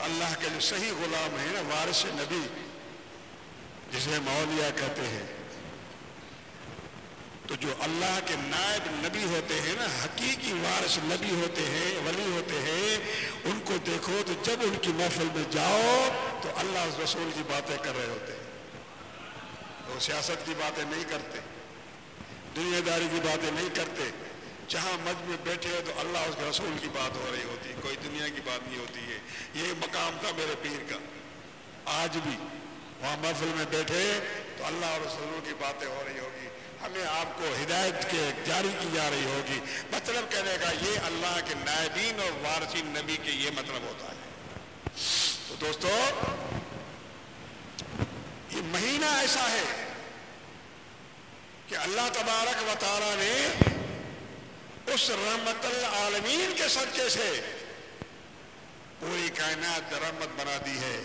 اللہ کے جو صحیح غلام ہیں نا، وارث نبی جسے مولیہ کہتے ہیں، تو جو اللہ کے نائب نبی ہوتے ہیں نا، حقیقی وارث نبی ہوتے ہیں، ولی ہوتے ہیں، ان کو دیکھو تو جب ان کی محفل میں جاؤ تو اللہ رسول کی باتیں کر رہے ہوتے ہیں، وہ سیاست کی باتیں نہیں کرتے، دنیا داری کی باتیں نہیں کرتے، جہاں مجمع میں بیٹھے ہو تو اللہ اس کے رسول کی بات ہو رہی ہوتی ہے، کوئی دنیا کی بات نہیں ہوتی ہے۔ یہ مقام تھا میرے پیر کا، آج بھی وہاں محفل میں بیٹھے تو اللہ اور رسول کی باتیں ہو رہی ہوگی، ہمیں آپ کو ہدایت کے جاری کی جا رہی ہوگی۔ مطلب کہنے کا یہ اللہ کے نائبین اور وارثین نبی کے یہ مطلب ہوتا ہے۔ تو دوستو، یہ مہینہ ایسا ہے کہ اللہ تبارک و تعالیٰ نے اس رحمت العالمین کے صدقے سے پوری کائنات رحمت بنا دی ہے،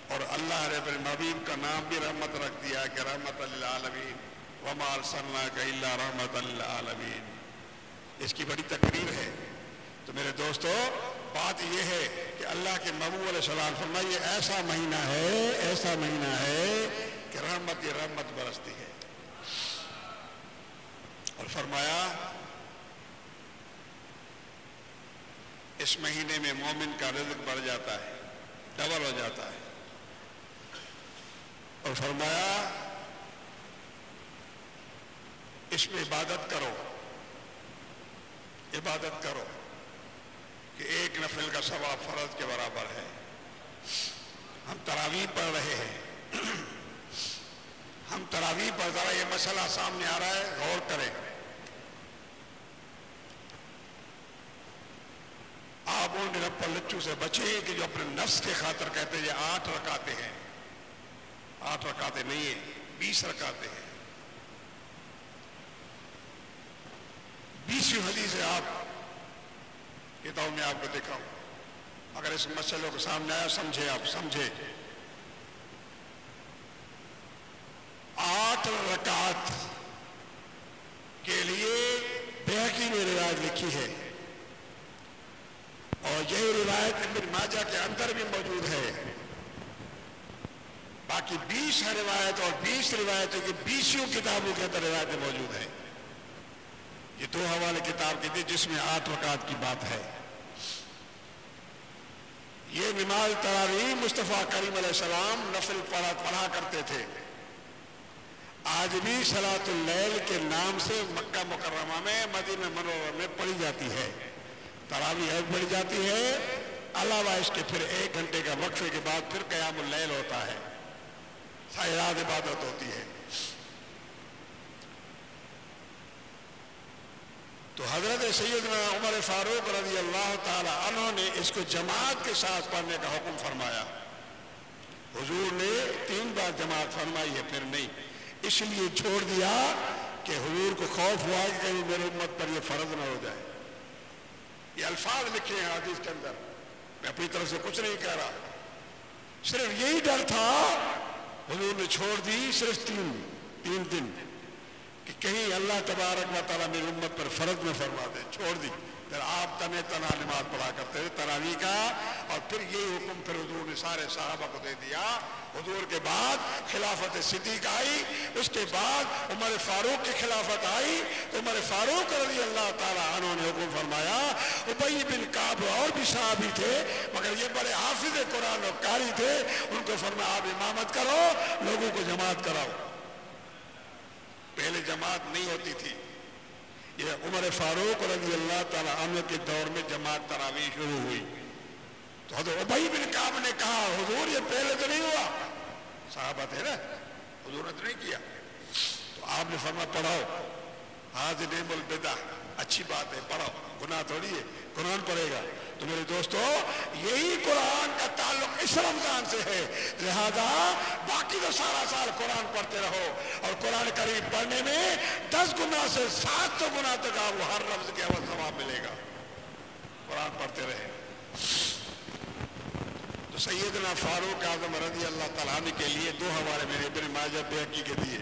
اور اللہ رب العالمین کا نام بھی رحمت رکھ دیا کہ رحمت للعالمین وما ارسلناک الا رحمت للعالمین۔ اس کی بڑی تقریر ہے۔ تو میرے دوستو، بات یہ ہے کہ اللہ کے محبوب علیہ السلام فرمائے یہ ایسا مہینہ ہے، ایسا مہینہ ہے کہ رحمت ہی رحمت برستی ہے، اور فرمایا اس مہینے میں مومن کا رزق بڑھ جاتا ہے، ڈبل ہو جاتا ہے، اور فرمایا اس میں عبادت کرو، عبادت کرو کہ ایک نفل کا ثواب فرض کے برابر ہے۔ ہم تراویح پڑھ رہے ہیں، ہم تراویح پڑھ رہے ہیں، یہ مسئلہ سامنے آ رہا ہے، غور کریں۔ آپ ان رپا لچو سے بچیں کہ جو اپنے نفس کے خاطر کہتے ہیں یہ 8 رکعتیں ہیں، 8 رکعتیں نہیں ہیں، 20 رکعتیں ہیں۔ 20ویں حدیث ہے، آپ کتابوں میں آپ کو دکھاؤں، اگر اس مسئلے کو سامنے آیا سمجھے، آپ سمجھے۔ 8 رکعت کے لیے بیہقی نے روایت لکھی ہے، اور یہی روایت ابن ماجہ کے اندر بھی موجود ہے۔ باقی 20 ہے روایت، اور 20 روایتوں کی 20 کتابوں کے اندر روایتیں موجود ہیں۔ یہ 2 حوالے کتاب کی تھی جس میں 8 رکعت کی بات ہے۔ یہ نماز تراویح مصطفیٰ کریم علیہ السلام نفل پڑھا کرتے تھے۔ آج بھی صلاۃ اللیل کے نام سے مکہ مکرمہ میں، مدینہ منورہ میں پڑھی جاتی ہے، تراویح پڑھی جاتی ہے۔ علاوہ اس کے پھر 1 گھنٹے کا وقفے کے بعد پھر قیام اللیل ہوتا ہے، ساری رات عبادت ہوتی ہے۔ تو حضرت سیدنا عمر فاروق رضی اللہ تعالی عنہ نے اس کو جماعت کے ساتھ پڑھنے کا حکم فرمایا۔ حضور نے 3 بار جماعت فرمائی ہے، پھر نہیں، اس لیے چھوڑ دیا کہ حضور کو خوف ہوا کہ کہیں میرے امت پر یہ فرض نہ ہو جائے۔ یہ الفاظ لکھے ہیں حدیث کے اندر، میں اپنی طرف سے کچھ نہیں کہہ رہا، صرف یہی ڈر تھا، حضور نے چھوڑ دی صرف 3 دن کہ کہیں اللہ تبارک و تعالیٰ میری امت پر فرض نہ فرما دے، چھوڑ دی۔ پھر آپ تنہا نماز پڑھا کرتے تھے تراویح کا، اور پھر یہ حکم پھر حضور نے سارے صحابہ کو دے دیا۔ حضور کے بعد خلافت صدیق آئی، اس کے بعد عمر فاروق کی خلافت آئی، تو عمر فاروق رضی اللہ تعالیٰ عنہ نے حکم فرمایا۔ ابی بن کعب اور بھی صحابی تھے مگر یہ بڑے حافظ قرآن اور قاری تھے، ان کو فرمایا آپ امامت کرو، لوگوں کو جماعت کراؤ۔ پہلے جماعت نہیں ہوتی تھی، یہ عمر فاروق رضی اللہ تعالیٰ عنہ کے دور میں جماعت تراویح شروع ہوئی۔ تو حضرت ابی بن کعب نے کہا حضور یہ پہلے تو نہیں ہوا، صحابہ تھے نا، حضور نے تو نہیں کیا، تو آپ نے فرمایا پڑھاؤ، حاضر نعم البدع، اچھی بات ہے، پڑھاؤ، گناہ تھوڑی ہے، قرآن پڑھے گا۔ تو میرے دوستو، یہی قرآن کا تعلق اس رمضان سے ہے، لہذا باقی تو سارا سال قرآن پڑھتے رہو، اور قرآن کریم پڑھنے میں 10 گنا سے 700 گنا تک آپ کو ہر لفظ کے عوض ثواب ملے گا، قرآن پڑھتے رہے۔ تو سیدنا فاروق اعظم رضی اللہ تعالیٰ عنہ کے لیے 2 حوالے میرے ابن ماجہ بیہقی کے دیے۔